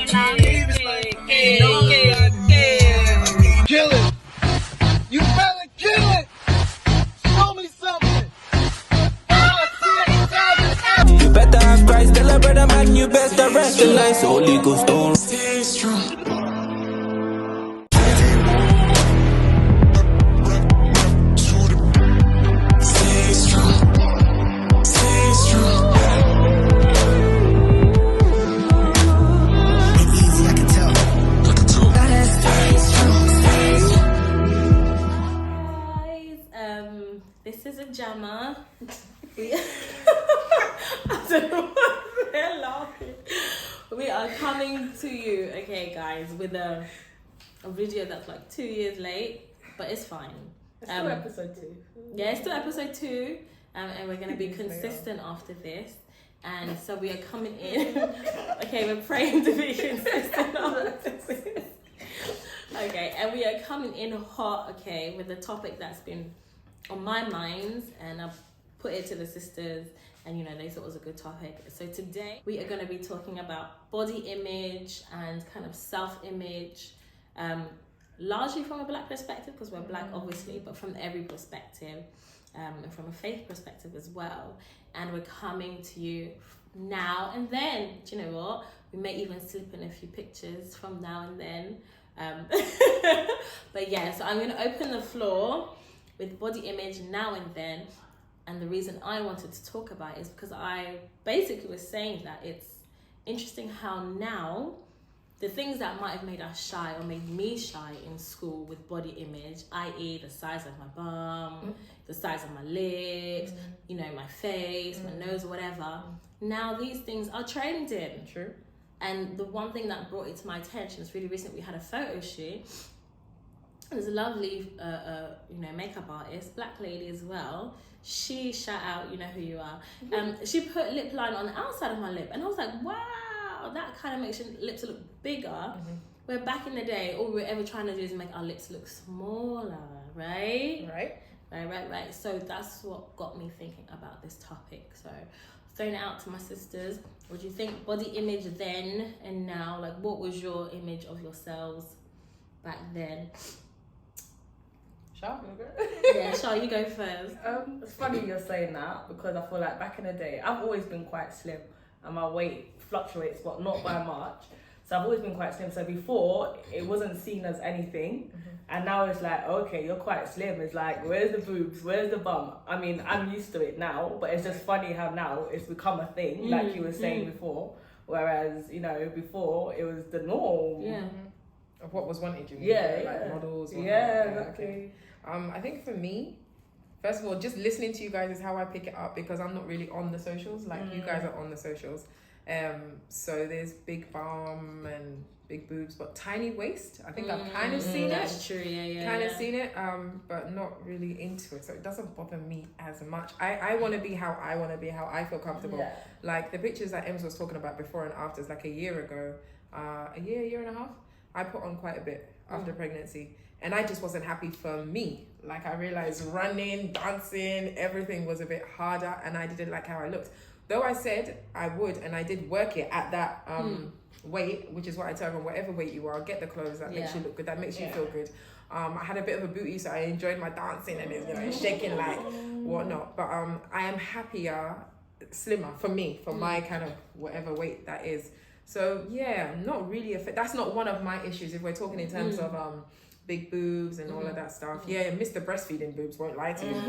Kill it. You better kill it. Show me something. You better have Christ, tell a brother man, you best rest the nice Holy Ghost don't stay strong. Stay strong, stay strong. It's easy, I can tell. Gotta stay strong, stay strong. Guys, this is a jammer. I don't know why they're laughing. We are coming to you, okay, guys, with a video that's like 2 years late, but it's fine. It's still episode 2. Yeah, it's still episode 2, and we're going to be consistent after this. And so we are coming in. Okay, we're praying to be consistent after this. Okay, and we are coming in hot, okay, with a topic that's been on my mind, and I've put it to the sisters, and they thought it was a good topic. So today we are going to be talking about body image and kind of self-image, largely from a black perspective, because we're black obviously, but from every perspective, and from a faith perspective as well. And we're coming to you now and then. Do you know what? We may even slip in a few pictures from now and then. But yeah, so I'm going to open the floor with body image now and then. And the reason I wanted to talk about it is because I basically was saying that it's interesting how now the things that might have made us shy or made me shy in school with body image, i.e. the size of my bum, the size of my lips, my face, my nose, or whatever, now these things are trending. True. And the one thing that brought it to my attention is really recent we had a photo shoot. There's a lovely makeup artist, black lady as well. She, shout out, you know who you are. She put lip line on the outside of my lip, and I was like, wow, that kind of makes your lips look bigger. Where back in the day, all we were ever trying to do is make our lips look smaller, right? Right. So that's what got me thinking about this topic. So throwing it out to my sisters. What do you think body image then and now? Like, what was your image of yourselves back then? Shall Yeah, Shah, you go first. It's funny you're saying that, because I feel like back in the day, I've always been quite slim and my weight fluctuates, but not by much. So I've always been quite slim. So before, it wasn't seen as anything. And now it's like, okay, you're quite slim. It's like, where's the boobs? Where's the bum? I mean, I'm used to it now, but it's just funny how now it's become a thing, like you were saying before. Whereas, before it was the norm. Yeah. Of what was wanted, you mean? Yeah, like models. Yeah, exactly. Okay. I think for me, first of all, just listening to you guys is how I pick it up, because I'm not really on the socials like you guys are on the socials. So there's big bum and big boobs, but tiny waist. I think I've kind of seen That's true, yeah. Kind of seen it, but not really into it. So it doesn't bother me as much. I want to be how I want to be, how I feel comfortable. Yeah. Like the pictures that Ems was talking about before and after, like a year ago, a year and a half, I put on quite a bit after pregnancy. And I just wasn't happy for me. Like I realized running, dancing, everything was a bit harder, and I didn't like how I looked. Though I said I would, and I did work it at that weight, which is what I tell them, whatever weight you are, get the clothes that makes you look good, that makes you feel good. I had a bit of a booty, so I enjoyed my dancing and it's shaking like whatnot. But I am happier, slimmer for me, for my kind of whatever weight that is. So yeah, not really that's not one of my issues if we're talking in terms of big boobs and all of that stuff. Yeah, Mr. Breastfeeding boobs, won't lie to you.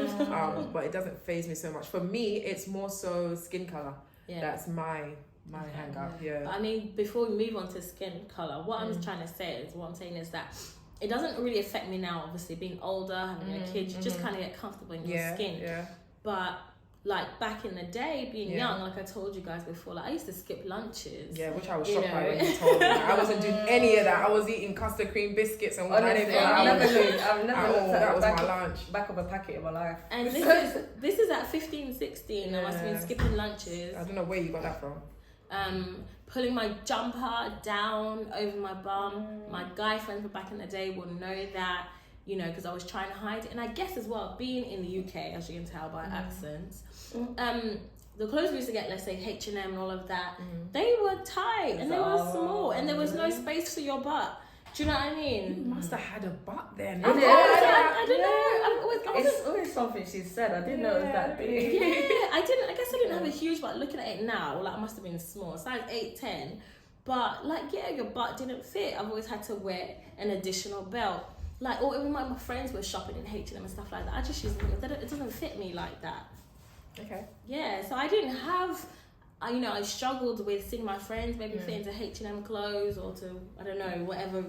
But it doesn't faze me so much. For me, it's more so skin color. Yeah. That's my hang up. Yeah. But I mean, before we move on to skin color, what I'm trying to say is that it doesn't really affect me now. Obviously, being older, having a kid, you just kind of get comfortable in your skin. Yeah. But like back in the day, being young, like I told you guys before, like I used to skip lunches. Yeah, which I was shocked by when you told me. I wasn't doing any of that. I was eating custard cream biscuits and what I didn't. I've never looked at that was back my lunch. Back of a packet in my life. And this is at 15, 16. I must have been skipping lunches. I don't know where you got that from. Pulling my jumper down over my bum. My guy friends from back in the day will know that, you know, because I was trying to hide it. And I guess as well, being in the UK, as you can tell by accents, the clothes we used to get, let's say H&M and all of that, they were tight and they were small and there was no space for your butt. Do you know what I mean? You must have had a butt then. I don't know. It's always something she said. I didn't know it was that big. Yeah, I guess I didn't have a huge butt. Looking at it now, like I must have been small, size 8, 10. But like, yeah, your butt didn't fit. I've always had to wear an additional belt. Like, or even my friends were shopping in H&M and stuff like that. I just use them. It doesn't fit me like that. Okay. Yeah, so I didn't have. I struggled with seeing my friends maybe fit into H&M clothes or to, I don't know, whatever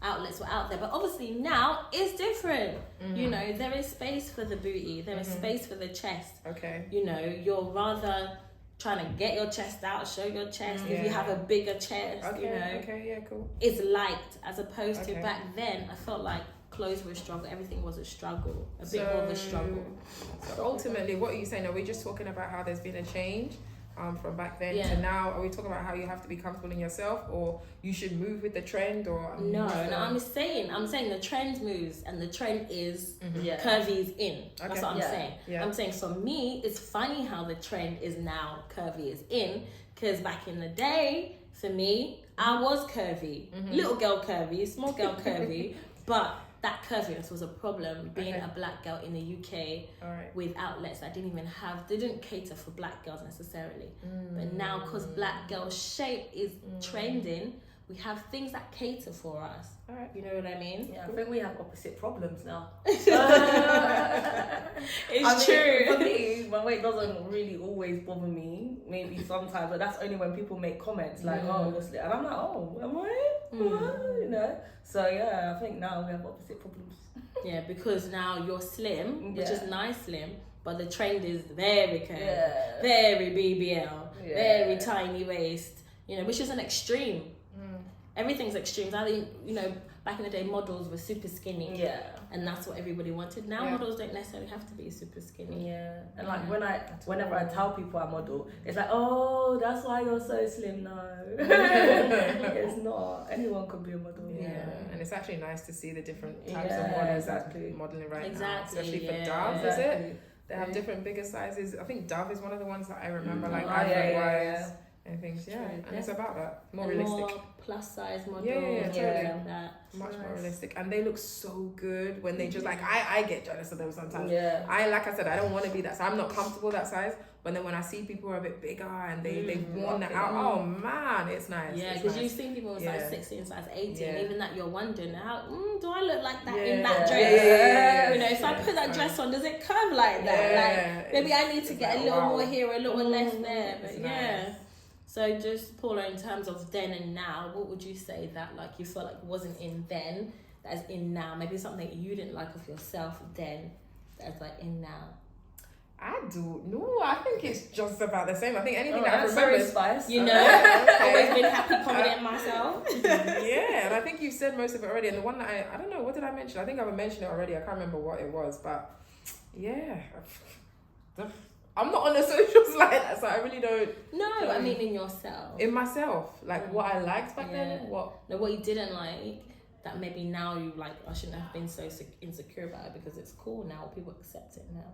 outlets were out there. But obviously now it's different. There is space for the booty. There is space for the chest. Okay. You're rather trying to get your chest out, show your chest. If you have a bigger chest, Okay, yeah, cool. it's liked, as opposed to back then. I felt like clothes were a struggle. Everything was a struggle, a bit more of a struggle. So ultimately, what are you saying? Are we just talking about how there's been a change from back then to now? Are we talking about how you have to be comfortable in yourself, or you should move with the trend, or no? I'm saying the trend moves, and the trend is curvy is in. That's what I'm saying. Yeah. I'm saying for me, it's funny how the trend is now curvy is in, because back in the day, for me, I was curvy, little girl curvy, small girl curvy, but that curviness was a problem being a black girl in the UK with outlets that didn't cater for black girls necessarily. But now, because black girl shape is trending, we have things that cater for us. You know what I mean? Yeah, I think we have opposite problems now. It's true. For me, my weight doesn't really always bother me. Maybe sometimes, but that's only when people make comments like, "Oh, you're slim," and I'm like, "Oh, am I?" So yeah, I think now we have opposite problems. Yeah, because now you're slim, which is nice slim, but the trend is very curvy, very BBL, very tiny waist. Which is an extreme. Everything's extremes. I think, back in the day, models were super skinny. Yeah. And that's what everybody wanted. Now models don't necessarily have to be super skinny. Yeah. And like whenever I tell people I model, it's like, "Oh, that's why you're so slim." No. It's not. Anyone could be a model. Yeah. And it's actually nice to see the different types of models that are modeling right now. Especially for Dove, is it? They have different bigger sizes. I think Dove is one of the ones that I remember, like advert-wise. And things, and it's about that, more realistic. More plus size models, totally. Much more realistic, and they look so good when they just like. I get jealous of them sometimes. Yeah. Like I said, I don't want to be that size. I'm not comfortable that size. But then when I see people who are a bit bigger and they've worn that out, oh man, it's nice. Yeah, because you've seen people with size 16, size 18, even that you're wondering, how do I look like that in that dress? If I put that dress on, does it curve like that? Like maybe I need to get a little more here, or a little less there. But nice. So just, Paula, in terms of then and now, what would you say that like you felt like wasn't in then, that is in now? Maybe something you didn't like of yourself then, that's like in now. I think it's just about the same. I think anything that I remember is spice. Always been happy, confident in myself. And I think you've said most of it already. And the one that I don't know, what did I mention? I think I've mentioned it already. I can't remember what it was, but I'm not on the socials like that, so I really don't. No, I mean in yourself. In myself, like what I liked back then. What you didn't like that maybe now you like. I shouldn't have been so insecure about it because it's cool now. People accept it now.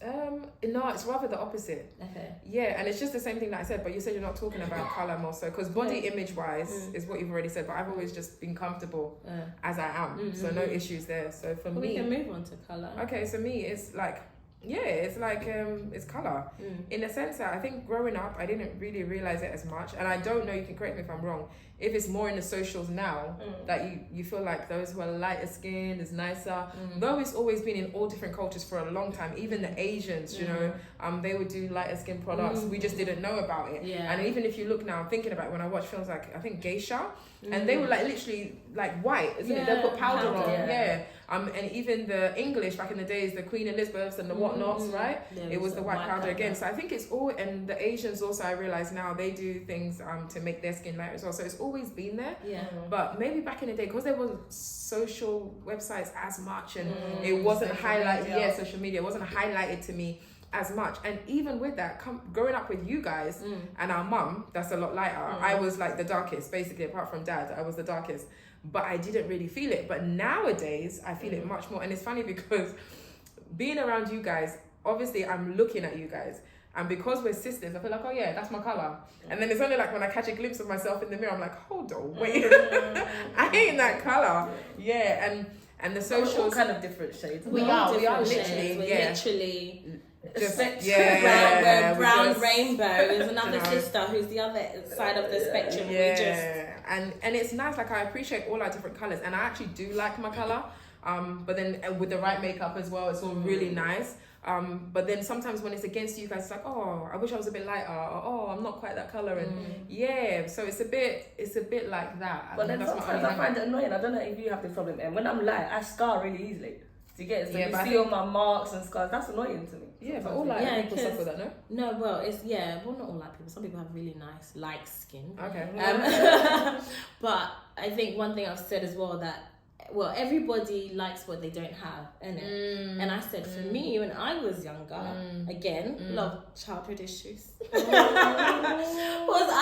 No, it's rather the opposite. Okay. Yeah, and it's just the same thing that I said, but you said you're not talking about colour more so, because body image wise is what you've already said, but I've always just been comfortable as I am, so no issues there. So for me, we can move on to colour. Okay, so me, it's like it's colour in the sense that I think growing up I didn't really realise it as much, and I don't know, you can correct me if I'm wrong, if it's more in the socials now that you feel like those who are lighter skinned is nicer, though it's always been in all different cultures for a long time. Even the Asians, they would do lighter skin products, we just didn't know about it. And even if you look now, I'm thinking about it, when I watch films like I think Geisha, and they were like literally like white, isn't it? They put powder on. And even the English back in the days, the Queen Elizabeths and the whatnots, right? It was the white powder again. So I think it's all, and the Asians also, I realise now, they do things to make their skin lighter as well. So it's always been there. But maybe back in the day, because there wasn't social websites as much, and it wasn't highlighted. Social media wasn't highlighted to me as much. And even with that, growing up with you guys and our mum, that's a lot lighter. I was like the darkest, basically, apart from dad. I was the darkest, but I didn't really feel it. But nowadays I feel it much more. And it's funny because being around you guys, obviously I'm looking at you guys And because we're sisters, I feel like, oh yeah, that's my colour. And then it's only like when I catch a glimpse of myself in the mirror, I'm like, hold on, wait, I ain't that colour. Yeah, and the We're all socials. kind of different shades. We are Different literally, shades. We're yeah. literally Just, spectrum. we're brown just- rainbow. There's another you know. sister who's the other side of the spectrum. Yeah, We just and it's nice. Like I appreciate all our different colors, and I actually do like my color. But then with the right makeup as well, it's all really nice. But then sometimes when it's against you guys, it's like, oh, I wish I was a bit lighter, or oh, I'm not quite that color, and yeah. So it's a bit like that. But then That's my sometimes only I find it annoying. I don't know if you have this problem. And when I'm light, I scar really easily. Do you get it? So Yeah, but I you see all my marks and scars. That's annoying to me. yeah, but all like Yeah, people suffer 'cause- that, no? no. Well, it's well, not all light people. Some people have really nice light skin. Okay. But I think one thing I've said as well that everybody likes what they don't have, innit? And I said for me when I was younger, again, a lot of childhood issues. Was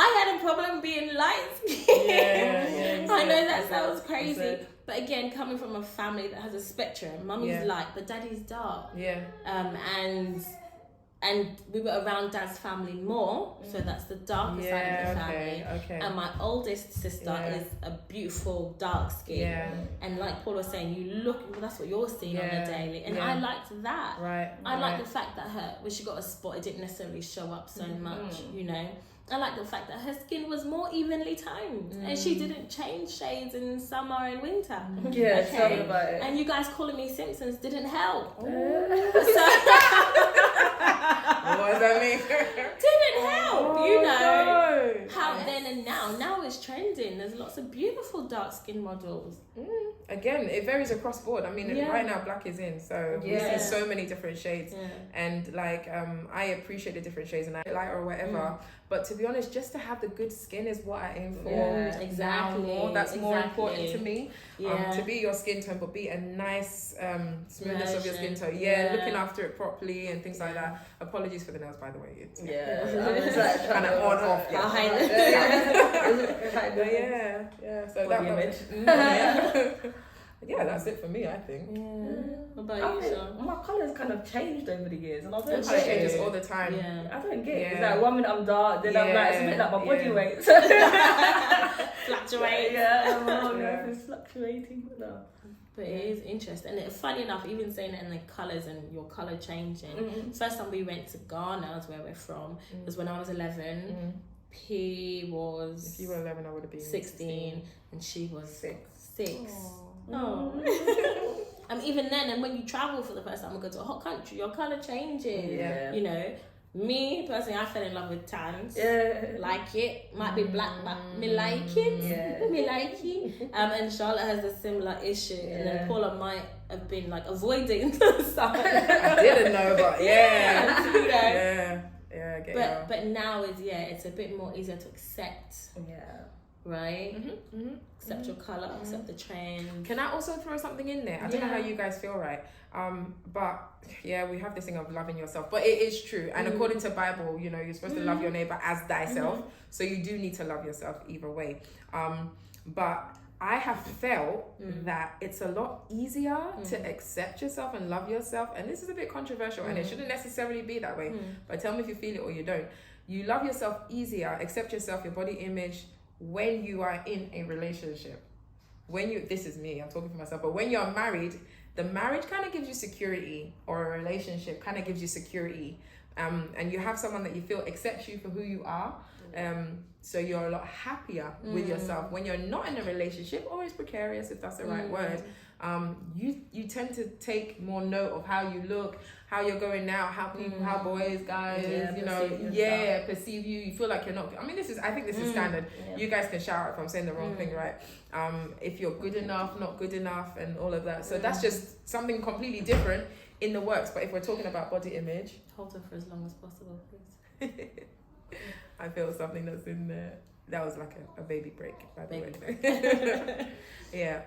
I had a problem being light skinned. Yeah, I know that sounds crazy, said. but again, coming from a family that has a spectrum, mummy's Yeah. light, but daddy's dark. Yeah. And we were around dad's family more, so that's the darker side of the family. Okay. And my oldest sister Yeah. is a beautiful dark skin. Yeah. And like Paul was saying, you look, well, that's what you're seeing on Yeah. the daily. And Yeah. I liked that. Right. I like the fact that when she got a spot, it didn't necessarily show up so much, you know. I like the fact that her skin was more evenly toned and she didn't change shades in summer and winter. Yeah, Okay. tell me about it. And you guys calling me Simpsons didn't help. What does that mean? Didn't help, you know. No. How then and now. Now it's trending. There's lots of beautiful dark skin models. Again, it varies across board. I mean, Yeah. right now black is in, so we Yeah. see so many different shades. Yeah. And like, I appreciate the different shades and I like or whatever. But to be honest, just to have the good skin is what I aim for. Yeah, exactly. Now more. That's more Exactly. important to me. Yeah. To be your skin tone, but be a nice smoothness of your skin Version. tone. Yeah. Looking after it properly and things like that. Apologies for the nails, by the way. It's Yeah, I was like kind of on off. I'll hide But it. yeah. So Body that image. yeah, that's it for me. I think. What about I you, think Sean? my colour's kind of changed over the years, and I don't It get changes it. all the time. Yeah. I don't get it. It's Yeah. like 1 minute I'm dark, then I'm like, it's a bit like my body Yeah. weight. Fluctuate. Yeah, my whole Yeah. life is fluctuating. No. But it is interesting. And funny enough, even saying it in the colours and your colour changing. First time we went to Ghana, is where we're from, was when I was 11. He was If you were 11, I would have been 16 and she was 6. Oh. Even then, and when you travel for the first time and go to a hot country, your colour changes. Yeah. You know, me personally, I fell in love with tans. Yeah. Like it, might be black, but me like it. Yeah. Me like it. And Charlotte has a similar issue, and then Yeah. Paula might have been like avoiding the sun. I didn't know, but yeah. You know. Yeah, I get But now it's a bit more easier to accept, Yeah. right? Accept your colour, accept the trend. Can I also throw something in there? I don't know how Yeah. you guys feel, right? But yeah, we have this thing of loving yourself, but it is true. And according to Bible, you know, you're supposed to love your neighbor as thyself. So you do need to love yourself either way. But I have felt that it's a lot easier to accept yourself and love yourself. And this is a bit controversial and it shouldn't necessarily be that way. But tell me if you feel it or you don't. You love yourself easier, accept yourself, your body image, when you are in a relationship. This is me, I'm talking for myself, but when you're married, the marriage kind of gives you security, or a relationship kind of gives you security. And you have someone that you feel accepts you for who you are. So you're a lot happier with yourself. When you're not in a relationship, or it's precarious if that's the right word, you tend to take more note of how you look, how you're going now, how people, how boys, guys, perceive you. You feel like you're not. I mean, I think this is standard. Yeah. You guys can shout if I'm saying the wrong thing, right? If you're good enough, not good enough, and all of that. So that's just something completely different in the works. But if we're talking about body image, Hold her for as long as possible, please. I feel something that's in there. That was like a baby break, by the way. Yeah.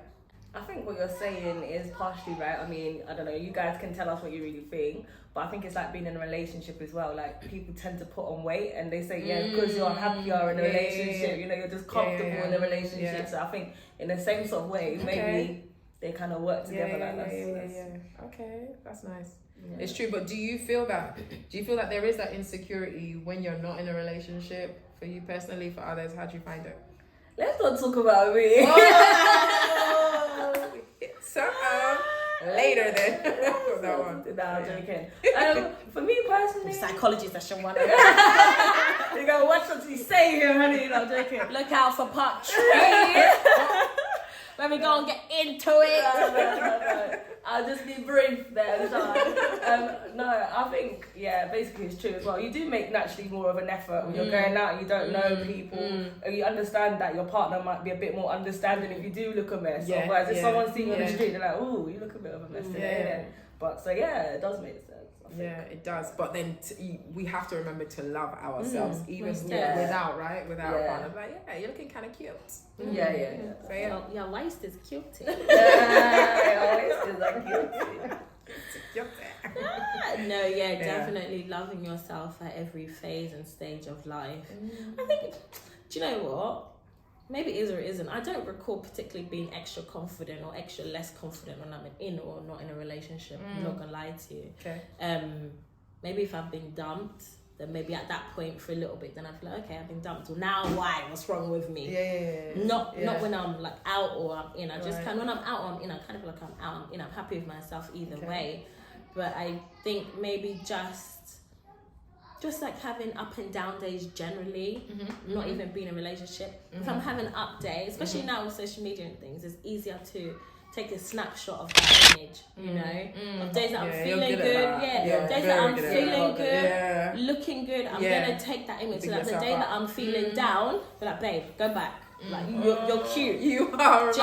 I think what you're saying is partially right. I mean, I don't know, you guys can tell us what you really think, but I think it's like being in a relationship as well. Like, people tend to put on weight and they say, because you're happier in a relationship, you know, you're just comfortable in a relationship. Yeah. So I think in the same sort of way, maybe they kind of work together like that. Yeah. Okay, that's nice. It's true. But do you feel that there is that insecurity when you're not in a relationship? For you personally, for others, how do you find it? Let's not talk about me. So later then. That one. No, I'm joking. For me personally, Psychology session 1. you gotta watch what you say here, honey. No, I'm joking. Look out for part 3. When we go and get into it. No. I'll just be brief there. No, I think, basically it's true as well. You do make naturally more of an effort when you're going out and you don't know people. And you understand that your partner might be a bit more understanding if you do look a mess. Yeah, Otherwise, if yeah, someone's seeing you on the yeah. street, they're like, ooh, you look a bit of a mess today. But so it does make sense. I think. Yeah, it does. But then we have to remember to love ourselves, even Yeah. without our partner. Like, yeah, you're looking kind of cute. Yeah. So yeah, Your waist is cute. No, definitely loving yourself at every phase and stage of life. I think, do you know what? Maybe it is or it isn't. I don't recall particularly being extra confident or extra less confident when I'm in or not in a relationship. I'm not gonna lie to you. Okay. Maybe if I've been dumped, then maybe at that point for a little bit, then I feel like, okay, I've been dumped. Well, now why? What's wrong with me? Yeah. Not when I'm like out or I'm in. I just Right. when I'm out or I'm in, I kind of feel like I'm out, I'm in. I'm happy with myself either way. But I think maybe just like having up and down days generally, not even being in a relationship. If I'm having an up day, especially now with social media and things, it's easier to take a snapshot of that image, you know, of days that I'm feeling good, days that I'm feeling good, looking good, I'm gonna take that image. So like the day that I'm feeling down, be like, babe, go back. Like you're cute. You are.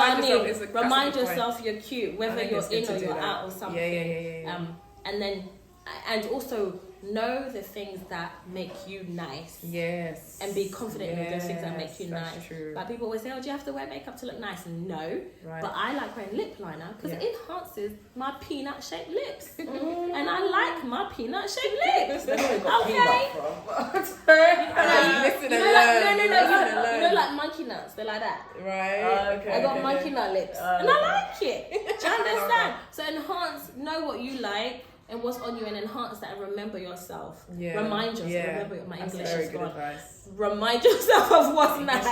Remind yourself you're cute, whether you're in or you're out or something. Yeah. And also know the things that make you nice. Yes. And be confident in those things that make you nice. True. Like people always say, oh, do you have to wear makeup to look nice? No. Right. But I like wearing lip liner because it enhances my peanut shaped lips. And I like my peanut shaped lips. Okay. You know, like monkey nuts, they're like that. Right. I got monkey nut lips. And I like it. Do you understand? So know what you like and what's on you and enhance that and remember yourself. Yeah. Remind yourself. Remember my English is gone. Remind yourself of what's nice.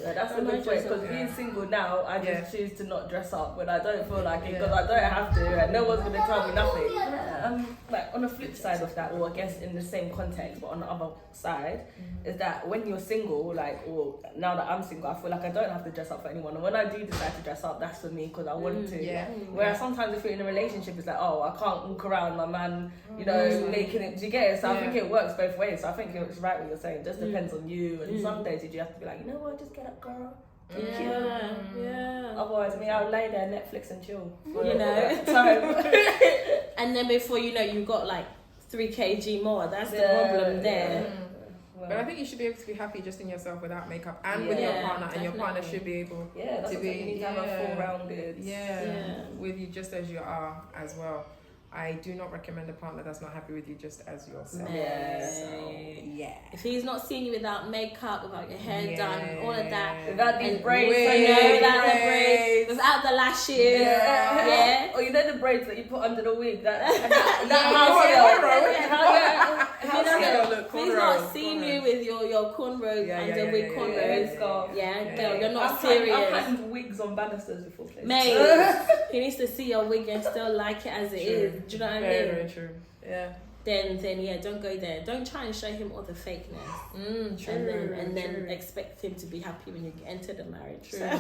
That's a good point because being single now, I just choose to not dress up when I don't feel like it because I don't have to and no one's going to tell me nothing. Like on the flip side of that, or I guess in the same context, but on the other side, is that when you're single, like, or now that I'm single, I feel like I don't have to dress up for anyone. And when I do decide to dress up, that's for me because I want to. Whereas sometimes if you're in a relationship, it's like, oh, I can't walk around my man, you know, making it. Do you get it? So I think it works both ways. So I think it's right what you're saying. It just depends on you. And some days you have to be like, you know what, just get up, girl. Otherwise, I'll lay there, Netflix and chill. You know. Time. And then before you know, you've got like 3 kg more. That's the problem there. But I think you should be able to be happy just in yourself without makeup and with your partner, and your partner should be able to be. You need to have a full-rounded. With you just as you are as well. I do not recommend a partner that's not happy with you just as yourself. If he's not seeing you without makeup, without your hair done, all of that, without these braids, without the braids, without the lashes, or you know the braids that you put under the wig, if he's not seeing you with your cornrows and wig cornrows, girl, you're not serious. I've had wigs on banisters before, mate. He needs to see your wig and still like it as it is. Do you know what I mean? Very true. Yeah. Then don't go there. Don't try and show him all the fakeness. True. And then expect him to be happy when you enter the marriage. True.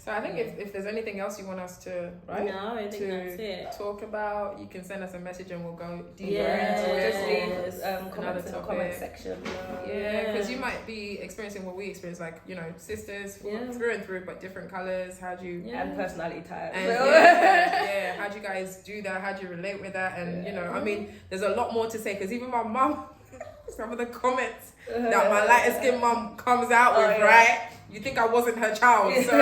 So I think if there's anything else you want us to No, I think that's it. Talk about, you can send us a message and we'll go deeper into just leave comments in the comment section. Because you might be experiencing what we experience, like, you know, sisters through and through, but different colours. How do you and personality types. And how do you guys do that? How do you relate with that? And you know, I mean, there's a lot more to say because even my mum, some of the comments that my lighter skinned mum comes out with, right? You think I wasn't her child, so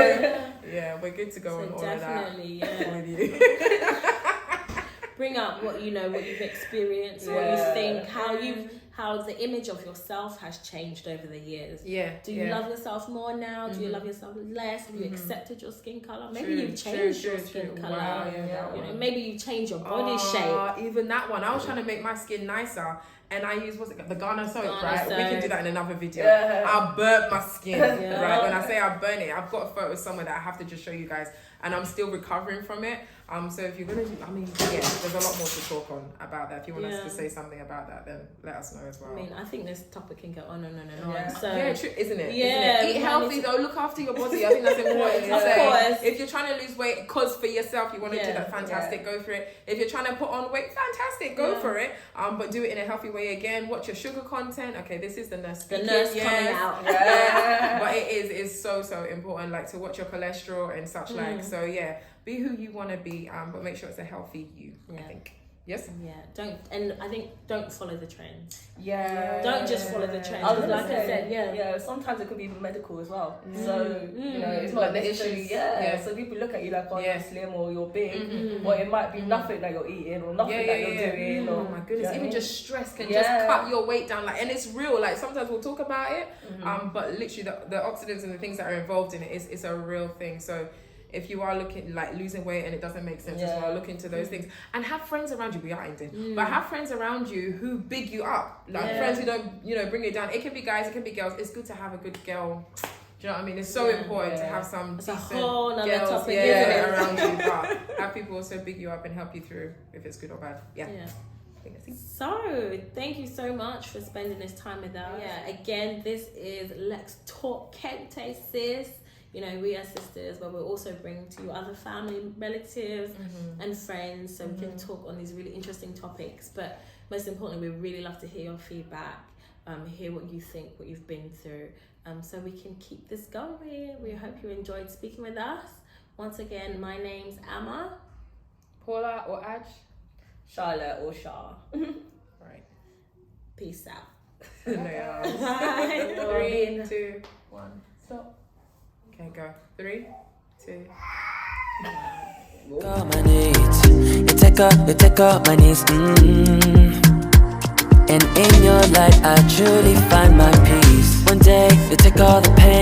we're good to go on all of that with you. Bring up what you know, what you've experienced, what you think, how how the image of yourself has changed over the years. Yeah. Do you love yourself more now? Do you love yourself less? Have you accepted your skin color? Maybe you've changed your skin color. Wow, You know, maybe you've changed your body shape. Even that one. I was trying to make my skin nicer. And I use, the Ghana soap, right? We can do that in another video. I burnt my skin, right? When I say I burn it, I've got a photo somewhere that I have to just show you guys. And I'm still recovering from it. So if you're going to do, there's a lot more to talk on about that. If you want us to say something about that, then let us know as well. I mean, I think this topic can go on and on and on. So, true, isn't it? Yeah. Isn't it? Eat healthy though, look after your body. I think that's important to say. Of course. If you're trying to lose weight, cause for yourself, you want to do that, fantastic, go for it. If you're trying to put on weight, fantastic, go for it. But do it in a healthy way again. Watch your sugar content. Okay, this is the nurse speaking. The nurse coming out. But it's so important, like to watch your cholesterol and such like. So be who you want to be, but make sure it's a healthy you, I think. Yes? Yeah, don't follow the trends. Yeah. Don't just follow the trends. I was Like I said, sometimes it could be even medical as well. So, you know, it's not Like the necessarily, issues. So people look at you like, oh, you're slim or you're big, but it might be nothing that you're eating or nothing that you're doing. Oh Or, my goodness, even just stress can Yeah. just cut your weight down. Like, and it's real. Like sometimes we'll talk about it, but literally the oxidants and the things that are involved in it is a real thing. So if you are looking like losing weight and it doesn't make sense as well, look into those things and have friends around you. We are ending, but have friends around you who big you up, like friends who don't bring you down. It can be guys, it can be girls. It's good to have a good girl. Do you know what I mean? It's so important to have some decent a whole other girls topic, around you, but have people also big you up and help you through if it's good or bad. So, thank you so much for spending this time with us. Again, this is Let's Talk Kente Sis. You know, we are sisters, but we'll also bring to you other family, relatives, and friends, so we can talk on these really interesting topics. But most importantly, we really love to hear your feedback, hear what you think, what you've been through, so we can keep this going. We hope you enjoyed speaking with us. Once again, my name's Amma. Paula or Aj? Charlotte or Shah. Right. Peace out. Bye. 3, 2, 1, stop. Okay, go. 3, 2. All my needs, you take up my needs. And in your light, I truly find my peace. One day, you take all the pain.